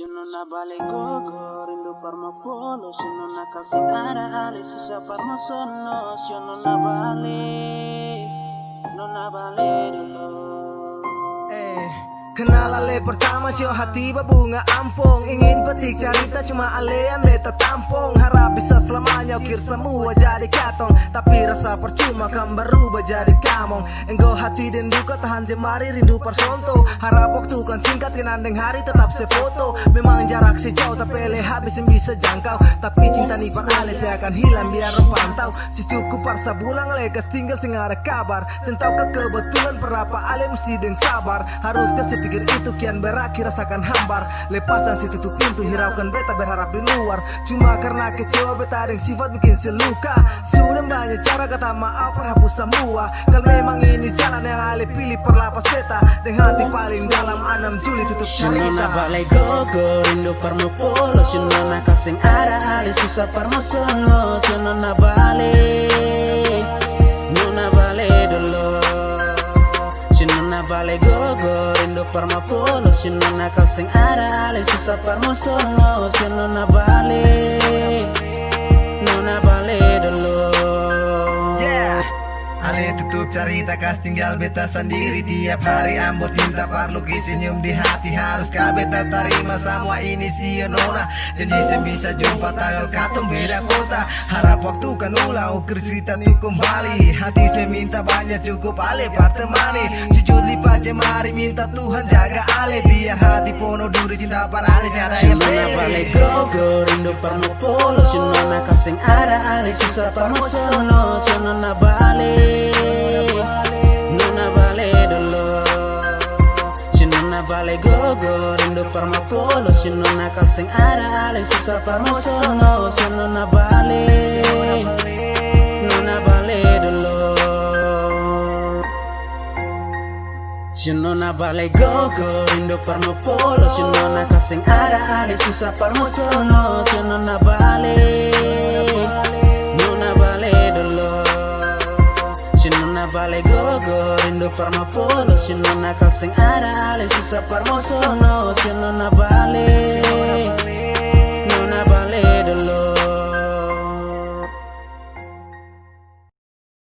non vale gogo, rindu parmo polo, se non calcinare ale, si sa parmo sonno, se non vale dulu. Kenal ale pertama sio hati berbunga ampong. Ingin petik cerita cuma ale yang beta tampung. Harap bisa selamanya ukir semua jadi katong. Tapi rasa percuma kan berubah jadi kamong. Engkau hati dan duka tahan jemari rindu personto. Harap waktu kan singkat kenandeng hari tetap sefoto. Memang jarak sejauh tapi ele habis yang bisa jangkau. Tapi cinta nih par ale saya akan hilang biar rempantau. Si cukup parsa bulang lekas tinggal sing ada kabar. Sentau ke kebetulan berapa ale mesti den sabar. Harus kasih pikir itu kian berakhir rasakan hambar. Lepas dan si tutup pintu hiraukan beta berharap di luar. Cuma karena kecewa beta ada yang sifat bikin seluka. Sudah banyak cara kata maaf terhapus semua. Kalau memang ini jalan yang ale pilih perlapas beta. Dengan hati paling dalam 6 Juli tutup cerita. Sinona balai gogo rindu parmo polo. Sinona kasing ada ale susah parmo solo. Sinona balai Nona balai dulu. Sinona balai gogo rindu parmo polo. Sinona kasing ada ale susah parmo solo. Sinona balai Nona balai dulu. Ale tutup cerita kas tinggal beta sendiri. Tiap hari ambur tinta parlu senyum di hati. Haruskah beta terima semua ini si Nona. Janji bisa jumpa tanggal katong beda kota. Harap waktu kan ulang ukir cerita tuh kembali. Hati saya minta banyak cukup ale partemani. Jujur lipat jemari minta Tuhan jaga ale. Biar hati penuh duri cinta para ale. Sinona balai gogo rindu parmo polo. Sinona kasing ada ale susah parmo solo. Sinona balai Nona balai dulu. Sinona balai gogo rindu parmo polo. Sinona kasing ada ale susah parmo solo. Sinona balai Nona balai dulu. Sinona balai gogo rindu parmo polo. Sinona kasing ada ale susah parmo solo. Sinona balai Nona balai dulu. Sinona balai gogo rindu parmo polo. Sinona kasing ada ale susah parmo solo. Sinona balai